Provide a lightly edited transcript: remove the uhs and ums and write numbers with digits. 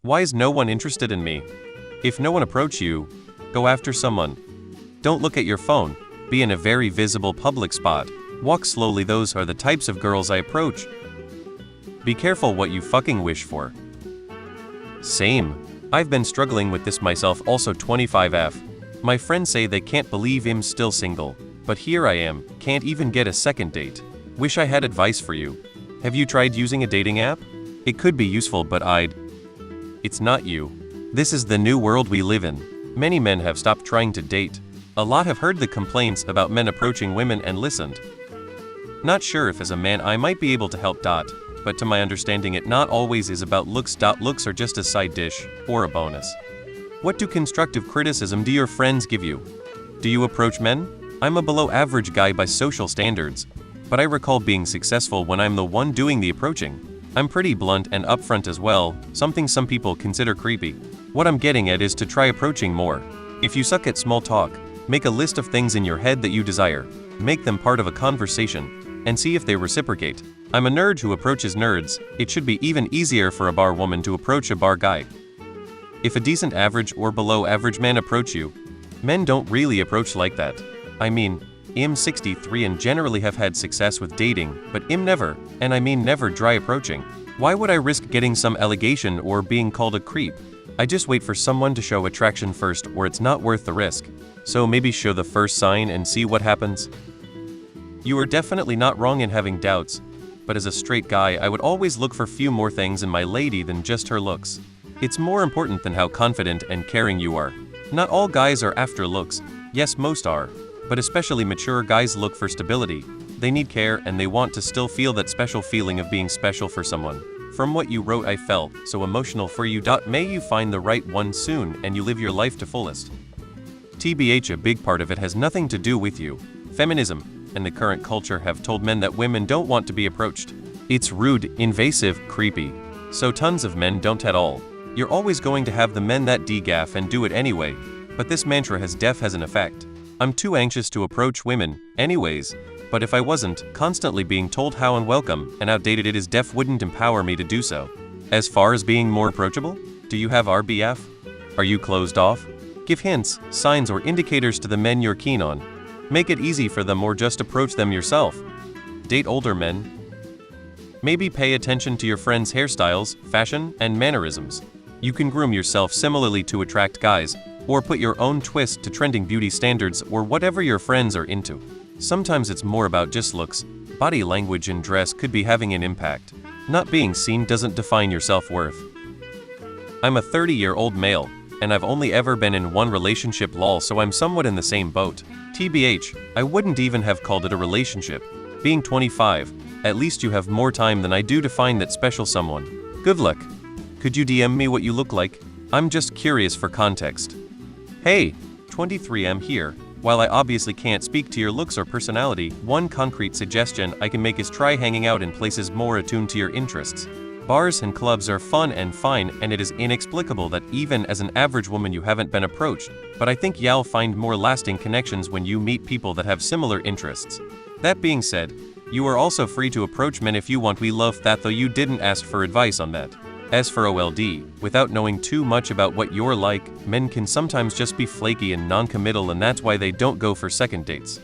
Why is no one interested in me? If no one approach you, go after someone. Don't look at your phone. Be in a very visible public spot. Walk slowly. Those are the types of girls I approach. Be careful what you fucking wish for. Same. I've been struggling with this myself. Also 25F. My friends say they can't believe I'm still single. But here I am, can't even get a second date. Wish I had advice for you. Have you tried using a dating app? It could be useful, but It's not you. This is the new world we live in. Many men have stopped trying to date. A lot have heard the complaints about men approaching women and listened. Not sure if as a man I might be able to help. But to my understanding it not always is about looks. Looks are just a side dish, or a bonus. What do constructive criticism do your friends give you? Do you approach men? I'm a below average guy by social standards. But I recall being successful when I'm the one doing the approaching. I'm pretty blunt and upfront as well, something some people consider creepy. What I'm getting at is to try approaching more. If you suck at small talk, make a list of things in your head that you desire. Make them part of a conversation, and see if they reciprocate. I'm a nerd who approaches nerds. It should be even easier for a bar woman to approach a bar guy. If a decent average or below average man approach you, men don't really approach like that. I mean, I'm 63 and generally have had success with dating, but I'm never, and I mean never, dry approaching. Why would I risk getting some allegation or being called a creep? I just wait for someone to show attraction first, or it's not worth the risk. So maybe show the first sign and see what happens. You are definitely not wrong in having doubts, but as a straight guy I would always look for few more things in my lady than just her looks. It's more important than how confident and caring you are. Not all guys are after looks. Yes, most are. But especially mature guys look for stability. They need care and they want to still feel that special feeling of being special for someone. From what you wrote, I felt so emotional for you. May you find the right one soon and you live your life to fullest. TBH, a big part of it has nothing to do with you. Feminism and the current culture have told men that women don't want to be approached. It's rude, invasive, creepy. So tons of men don't at all. You're always going to have the men that degaff and do it anyway. But this mantra has an effect. I'm too anxious to approach women, anyways, but if I wasn't constantly being told how unwelcome and outdated it is, wouldn't empower me to do so. As far as being more approachable, do you have RBF? Are you closed off? Give hints, signs or indicators to the men you're keen on. Make it easy for them or just approach them yourself. Date older men. Maybe pay attention to your friends' hairstyles, fashion, and mannerisms. You can groom yourself similarly to attract guys, or put your own twist to trending beauty standards or whatever your friends are into. Sometimes it's more about just looks. Body language and dress could be having an impact. Not being seen doesn't define your self-worth. I'm a 30-year-old male, and I've only ever been in one relationship, lol, so I'm somewhat in the same boat. TBH, I wouldn't even have called it a relationship. Being 25, at least you have more time than I do to find that special someone. Good luck. Could you DM me what you look like? I'm just curious for context. Hey, 23M here. While I obviously can't speak to your looks or personality, one concrete suggestion I can make is try hanging out in places more attuned to your interests. Bars and clubs are fun and fine, and it is inexplicable that even as an average woman you haven't been approached, but I think you'll find more lasting connections when you meet people that have similar interests. That being said, you are also free to approach men if you want. We love that, though you didn't ask for advice on that. As for OLD, without knowing too much about what you're like, men can sometimes just be flaky and non-committal, and that's why they don't go for second dates.